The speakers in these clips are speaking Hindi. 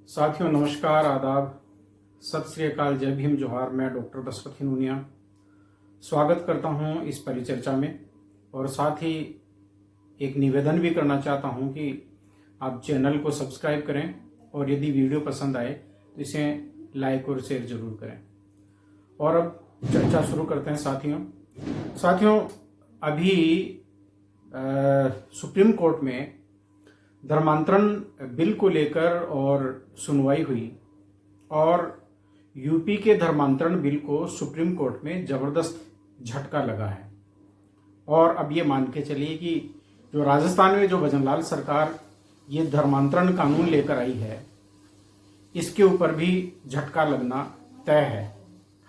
साथियों नमस्कार, आदाब, सत श्री अकाल, जय भीम, जोहार। मैं डॉक्टर दशरथ हिनूनिया स्वागत करता हूं इस परिचर्चा में और साथ ही एक निवेदन भी करना चाहता हूं कि आप चैनल को सब्सक्राइब करें और यदि वीडियो पसंद आए तो इसे लाइक और शेयर जरूर करें। और अब चर्चा शुरू करते हैं साथियों। अभी सुप्रीम कोर्ट में धर्मांतरण बिल को लेकर और सुनवाई हुई और यूपी के धर्मांतरण बिल को सुप्रीम कोर्ट में जबरदस्त झटका लगा है। और अब ये मान के चलिए कि जो राजस्थान में जो भजनलाल सरकार ये धर्मांतरण कानून लेकर आई है, इसके ऊपर भी झटका लगना तय है।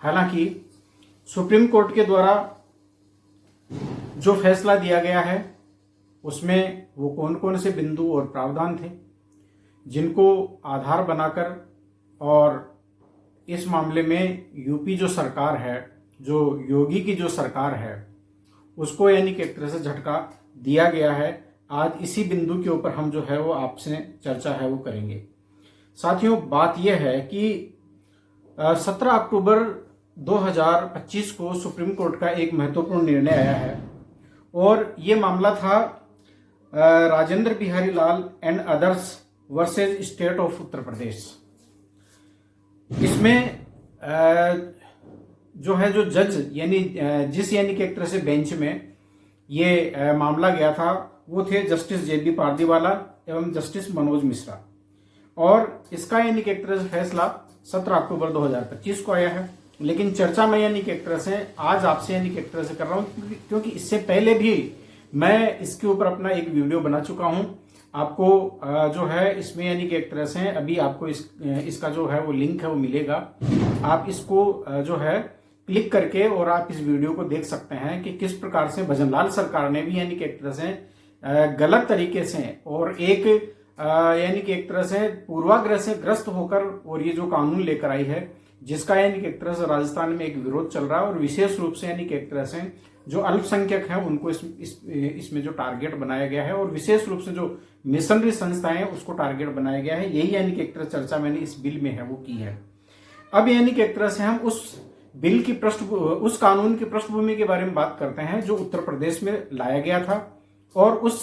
हालांकि सुप्रीम कोर्ट के द्वारा जो फैसला दिया गया है उसमें वो कौन कौन से बिंदु और प्रावधान थे जिनको आधार बनाकर और इस मामले में यूपी जो सरकार है, जो योगी की जो सरकार है, उसको यानी कि एक तरह से झटका दिया गया है। आज इसी बिंदु के ऊपर हम जो है वो आपसे चर्चा है वो करेंगे। साथियों, बात यह है कि 17 अक्टूबर 2025 को सुप्रीम कोर्ट का एक महत्वपूर्ण निर्णय आया है और ये मामला था Rajendra Bihari Lal and others versus state of Uttar Pradesh. इसमें जो है जो जज यानी यानी कि एक तरह से बेंच में ये मामला गया था वो थे जस्टिस JB पारदीवाला एवं जस्टिस मनोज मिश्रा। और इसका यानी कि एक तरह से फैसला 17 अक्टूबर 2025 को आया है। लेकिन चर्चा में यानी कि एक तरह से आज आपसे यानी कि एक तरह से कर रहा हूं क्योंकि इससे पहले भी मैं इसके ऊपर अपना एक वीडियो बना चुका हूं। आपको जो है इसमें यानी कि एक तरह से अभी आपको इसका जो है वो लिंक है वो मिलेगा। आप इसको जो है क्लिक करके और आप इस वीडियो को देख सकते हैं कि किस प्रकार से भजनलाल सरकार ने भी यानी कि एक तरह से गलत तरीके से और एक यानी कि एक तरह से पूर्वाग्रह से ग्रस्त होकर और ये जो कानून लेकर आई है, जिसका यानी कि एक तरह से राजस्थान में एक विरोध चल रहा है और विशेष रूप से यानी कि एक तरह से जो अल्पसंख्यक हैं उनको इसमें जो टारगेट बनाया गया है और विशेष रूप से जो मिशनरी संस्थाएं हैं उसको टारगेट बनाया गया है। यही यानी कि एक तरह चर्चा मैंने इस बिल में है वो की है। अब यानी कि एक तरह से हम उस बिल की उस कानून की पृष्ठभूमि के बारे में बात करते हैं जो उत्तर प्रदेश में लाया गया था और उस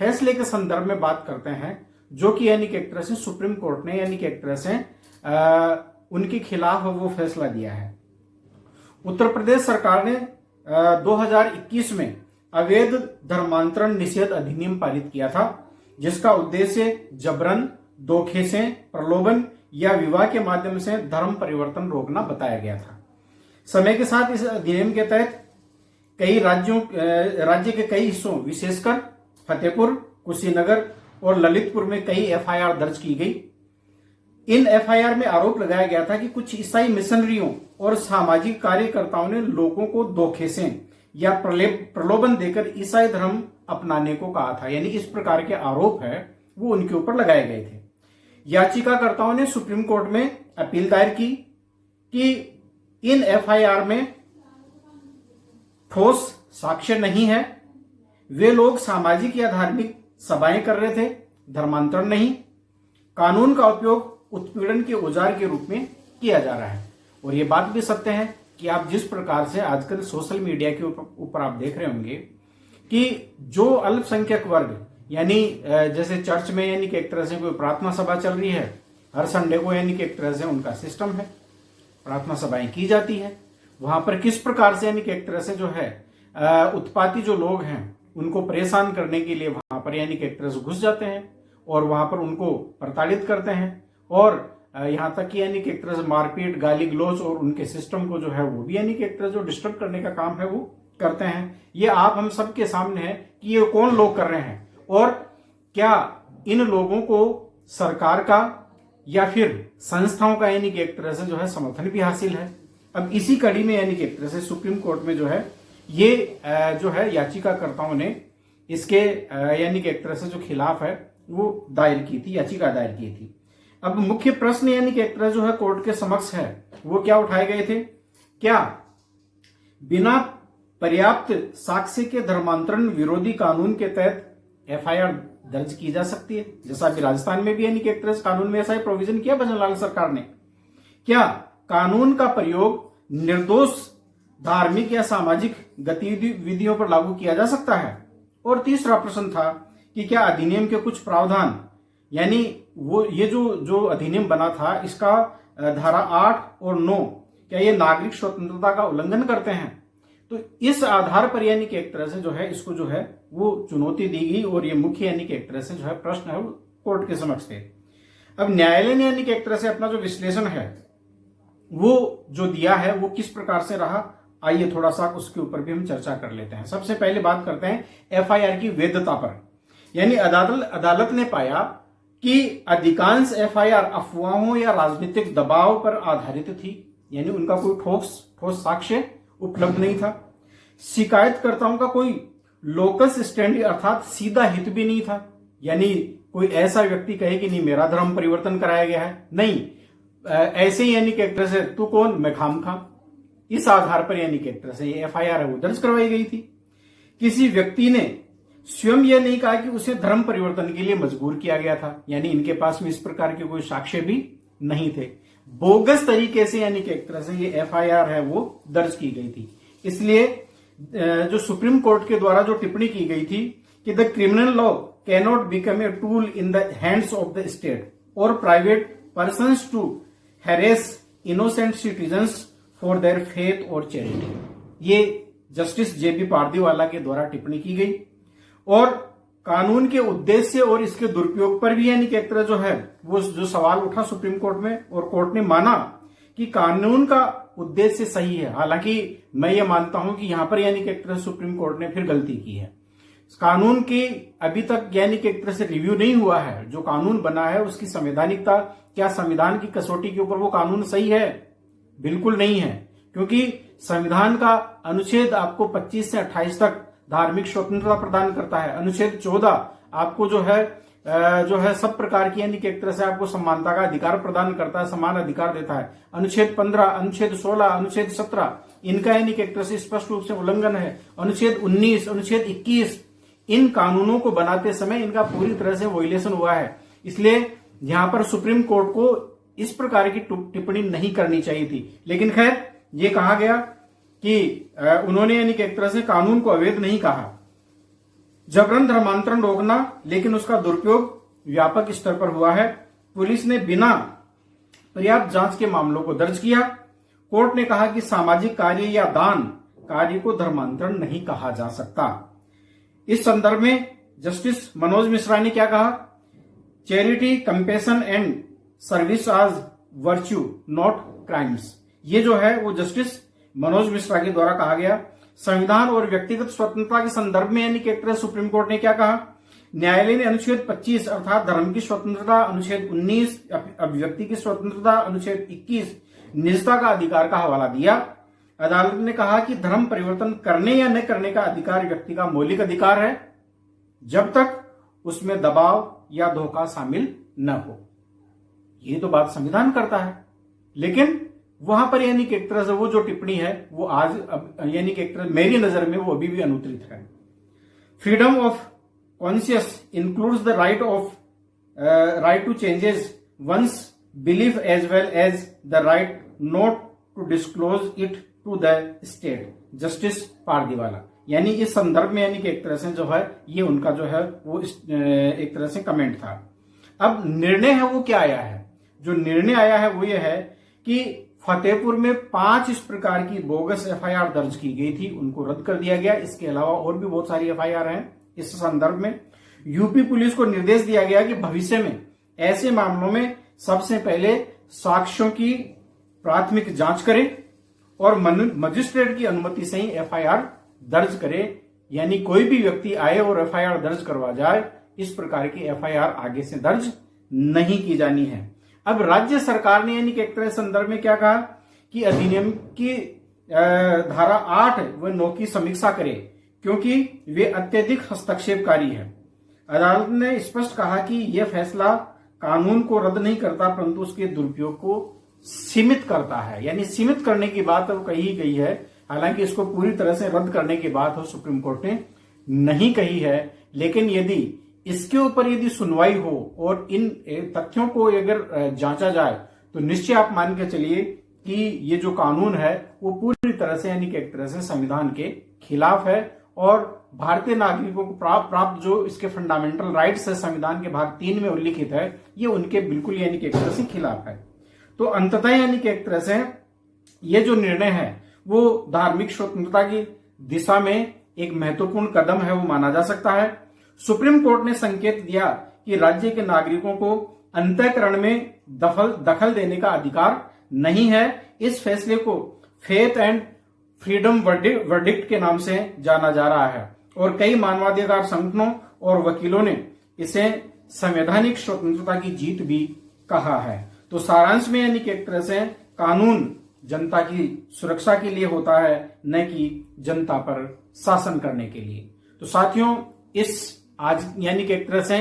फैसले के संदर्भ में बात करते हैं जो कि यानी कि एक तरह से सुप्रीम कोर्ट ने यानी कि एक तरह से उनके खिलाफ वो फैसला दिया है। उत्तर प्रदेश सरकार ने 2021 में अवैध धर्मांतरण निषेध अधिनियम पारित किया था, जिसका उद्देश्य जबरन, धोखे से, प्रलोभन या विवाह के माध्यम से धर्म परिवर्तन रोकना बताया गया था। समय के साथ इस अधिनियम के तहत कई राज्य के कई हिस्सों विशेषकर फतेहपुर, कुशीनगर और ललितपुर में कई FIR दर्ज की गई। इन FIR में आरोप लगाया गया था कि कुछ ईसाई मिशनरियों और सामाजिक कार्यकर्ताओं ने लोगों को धोखे से या प्रलोभन देकर ईसाई धर्म अपनाने को कहा था। यानी इस प्रकार के आरोप है वो उनके ऊपर लगाए गए थे। याचिकाकर्ताओं ने सुप्रीम कोर्ट में अपील दायर की कि इन FIR में ठोस साक्ष्य नहीं है, वे लोग सामाजिक या धार्मिक सभाएं कर रहे थे, धर्मांतरण नहीं। कानून का उपयोग उत्पीड़न के औजार के रूप में किया जा रहा है। और ये बात भी सत्य है कि आप जिस प्रकार से आजकल सोशल मीडिया के ऊपर आप देख रहे होंगे कि जो अल्पसंख्यक वर्ग यानी जैसे चर्च में यानी कि एक तरह से कोई प्रार्थना सभा चल रही है, हर संडे को यानी कि एक तरह से उनका सिस्टम है, प्रार्थना सभाएं की जाती है। वहां पर किस प्रकार से यानी कि एक तरह से जो है उत्पाती जो लोग हैं उनको परेशान करने के लिए वहां पर यानी कि एक तरह से घुस जाते हैं और वहां पर उनको प्रताड़ित करते हैं और यहाँ तक कि यानी कि एक तरह से मारपीट, गाली गलौज और उनके सिस्टम को जो है वो भी यानी कि एक तरह जो डिस्टर्ब करने का काम है वो करते हैं। ये आप हम सबके सामने है कि ये कौन लोग कर रहे हैं और क्या इन लोगों को सरकार का या फिर संस्थाओं का यानी कि एक तरह से जो है समर्थन भी हासिल है। अब इसी कड़ी में यानी कि एक तरह से सुप्रीम कोर्ट में जो है ये जो है याचिकाकर्ताओं ने इसके यानी कि एक तरह से जो खिलाफ है वो दायर की थी, याचिका दायर की थी। अब मुख्य प्रश्न यानी कि एक तरह जो है कोर्ट के समक्ष है वो क्या उठाए गए थे? क्या बिना पर्याप्त साक्ष्य के धर्मांतरण विरोधी कानून के तहत FIR दर्ज की जा सकती है। जैसा अभी राजस्थान में भी यानी कि एक्ट्रेस कानून में ऐसा ही प्रोविजन किया भजनलाल सरकार ने। क्या कानून का प्रयोग निर्दोष धार्मिक या सामाजिक गतिविधियों पर लागू किया जा सकता है? और तीसरा प्रश्न था कि क्या अधिनियम के कुछ प्रावधान यानी वो ये जो अधिनियम बना था इसका धारा 8 और 9 क्या ये नागरिक स्वतंत्रता का उल्लंघन करते हैं? तो इस आधार पर यानी कि एक तरह से जो है इसको जो है वो चुनौती दी गई और ये मुख्य यानी कि एक तरह से जो है प्रश्न है वो कोर्ट के समक्ष थे। अब न्यायालय ने यानी कि एक तरह से अपना जो विश्लेषण है वो जो दिया है वो किस प्रकार से रहा, आइए थोड़ा सा उसके ऊपर भी हम चर्चा कर लेते हैं। सबसे पहले बात करते हैं एफआईआर की वैधता पर। यानी अदालत ने पाया कि अधिकांश एफआईआर अफवाहों या राजनीतिक दबाव पर आधारित थी, यानी उनका कोई ठोस साक्ष्य उपलब्ध नहीं था। शिकायतकर्ताओं का कोई लोकस स्टैंडी अर्थात सीधा हित भी नहीं था, यानी कोई ऐसा व्यक्ति कहे कि नहीं मेरा धर्म परिवर्तन कराया गया है, नहीं ऐसे ही यानी कि एक तरह से तू कौन मैं खामखा, इस आधार पर यानी कि एक तरह से ये एफआईआर है वो दर्ज करवाई गई थी। किसी व्यक्ति ने स्वयं यह नहीं कहा कि उसे धर्म परिवर्तन के लिए मजबूर किया गया था, यानी इनके पास में इस प्रकार के कोई साक्ष्य भी नहीं थे। बोगस तरीके से यानी कि एक तरह से ये एफआईआर है वो दर्ज की गई थी। इसलिए जो सुप्रीम कोर्ट के द्वारा जो टिप्पणी की गई थी कि the criminal law cannot become a tool in the hands of the state और private persons to harass innocent citizens for their faith और चैरिटी, ये जस्टिस जेबी पारदीवाला के द्वारा टिप्पणी की गई। और कानून के उद्देश्य और इसके दुरुपयोग पर भी यानी कि एक तरह जो है वो जो सवाल उठा सुप्रीम कोर्ट में, और कोर्ट ने माना कि कानून का उद्देश्य सही है। हालांकि मैं ये मानता हूं कि यहां पर यानी कि एक तरह सुप्रीम कोर्ट ने फिर गलती की है। कानून की अभी तक यानी कि एक तरह से रिव्यू नहीं हुआ है। जो कानून बना है उसकी संवैधानिकता, क्या संविधान की कसौटी के ऊपर वो कानून सही है? बिल्कुल नहीं है, क्योंकि संविधान का अनुच्छेद आपको 25 से 28 तक धार्मिक स्वतंत्रता प्रदान करता है। अनुच्छेद 14 आपको जो है सब प्रकार की यानी कि एक तरह से आपको समानता का अधिकार प्रदान करता है, समान अधिकार देता है। अनुच्छेद 15, अनुच्छेद 16, अनुच्छेद 17 इनका यानी कि एक तरह से स्पष्ट रूप से उल्लंघन है। अनुच्छेद 19, अनुच्छेद 21 इन कानूनों को बनाते समय इनका पूरी तरह से वॉयलेशन हुआ है। इसलिए यहां पर सुप्रीम कोर्ट को इस प्रकार की टिप्पणी नहीं करनी चाहिए थी। लेकिन खैर ये कहा गया कि उन्होंने यानी कि एक तरह से कानून को अवैध नहीं कहा। जबरन धर्मांतरण रोकना, लेकिन उसका दुरुपयोग व्यापक स्तर पर हुआ है। पुलिस ने बिना पर्याप्त जांच के मामलों को दर्ज किया। कोर्ट ने कहा कि सामाजिक कार्य या दान कार्य को धर्मांतरण नहीं कहा जा सकता। इस संदर्भ में जस्टिस मनोज मिश्रा ने क्या कहा? चैरिटी, कंपैशन एंड सर्विस आज वर्च्यू नॉट क्राइम्स। ये जो है वो जस्टिस मनोज मिश्रा के द्वारा कहा गया। संविधान और व्यक्तिगत स्वतंत्रता के संदर्भ में यानी कि एक तरह सुप्रीम कोर्ट ने क्या कहा? न्यायालय ने अनुच्छेद 25 अर्थात धर्म की स्वतंत्रता, अनुच्छेद 19 अभिव्यक्ति की स्वतंत्रता, अनुच्छेद 21 निजता का अधिकार का हवाला दिया। अदालत ने कहा कि धर्म परिवर्तन करने या न करने का अधिकार व्यक्ति का मौलिक अधिकार है, जब तक उसमें दबाव या धोखा शामिल न हो। ये तो बात संविधान करता है, लेकिन वहां पर यानी कि एक तरह से वो जो टिप्पणी है वो आज यानी कि एक तरह मेरी नजर में वो अभी भी अनुत्तरित है। Freedom of conscious includes the right to changes one's belief as well as the right not to disclose it to the state. Justice Pardiwala, यानी इस संदर्भ में यानी कि एक तरह से जो है ये उनका जो है वो एक तरह से कमेंट था। अब निर्णय है वो क्या आया है? जो निर्णय आया है वो ये है कि फतेहपुर में 5 इस प्रकार की बोगस एफआईआर दर्ज की गई थी, उनको रद्द कर दिया गया। इसके अलावा और भी बहुत सारी एफआईआर हैं। इस संदर्भ में यूपी पुलिस को निर्देश दिया गया कि भविष्य में ऐसे मामलों में सबसे पहले साक्ष्यों की प्राथमिक जांच करे और मजिस्ट्रेट की अनुमति से ही एफआईआर दर्ज करे। यानी कोई भी व्यक्ति आए और एफआईआर दर्ज करवा जाए, इस प्रकार की एफआईआर आगे से दर्ज नहीं की जानी है। अब राज्य सरकार ने यानी कि एक तरह संदर्भ में क्या कहा कि अधिनियम की धारा 8 व 9 की समीक्षा करे, क्योंकि वे अत्यधिक हस्तक्षेपकारी है। अदालत ने स्पष्ट कहा कि यह फैसला कानून को रद्द नहीं करता, परंतु उसके दुरुपयोग को सीमित करता है। यानी सीमित करने की बात अब कही गई है, हालांकि इसको पूरी तरह से रद्द करने की बात हो सुप्रीम कोर्ट ने नहीं कही है। लेकिन यदि इसके ऊपर यदि सुनवाई हो और इन तथ्यों को अगर जांचा जाए तो निश्चय आप मान के चलिए कि ये जो कानून है वो पूरी तरह से यानी कि एक तरह से संविधान के खिलाफ है और भारतीय नागरिकों को प्राप्त जो इसके फंडामेंटल राइट्स है संविधान के भाग 3 में उल्लिखित है, ये उनके बिल्कुल यानी कि एक तरह से खिलाफ है। तो अंततः यानी कि एक तरह से ये जो निर्णय है वो धार्मिक स्वतंत्रता की दिशा में एक महत्वपूर्ण कदम है, वो माना जा सकता है। सुप्रीम कोर्ट ने संकेत दिया कि राज्य के नागरिकों को अंतःकरण में दखल देने का अधिकार नहीं है। इस फैसले को फेथ एंड फ्रीडम वर्डिक्ट के नाम से जाना जा रहा है और कई मानवाधिकार संगठनों और वकीलों ने इसे संवैधानिक स्वतंत्रता की जीत भी कहा है। तो सारांश में यानी कि एक तरह से कानून जनता की सुरक्षा के लिए होता है, न कि जनता पर शासन करने के लिए। तो साथियों, इस आज यानी कि एक तरह से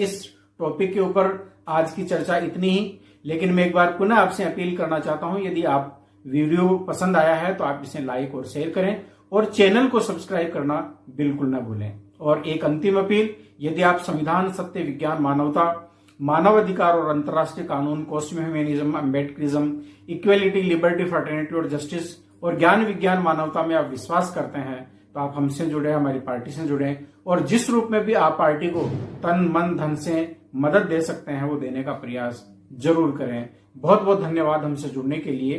इस टॉपिक के ऊपर आज की चर्चा इतनी ही। लेकिन मैं एक बार पुनः आपसे अपील करना चाहता हूं, यदि आप वीडियो पसंद आया है तो आप इसे लाइक और शेयर करें और चैनल को सब्सक्राइब करना बिल्कुल न भूलें। और एक अंतिम अपील, यदि आप संविधान, सत्य, विज्ञान, मानवता, मानव अधिकार और अंतर्राष्ट्रीय कानून, cosmic humanism, Ambedkarism, equality, liberty, fraternity और जस्टिस और ज्ञान विज्ञान मानवता में आप विश्वास करते हैं तो आप हमसे जुड़े, हमारी पार्टी से जुड़े और जिस रूप में भी आप पार्टी को तन मन धन से मदद दे सकते हैं वो देने का प्रयास जरूर करें। बहुत बहुत धन्यवाद हमसे जुड़ने के लिए।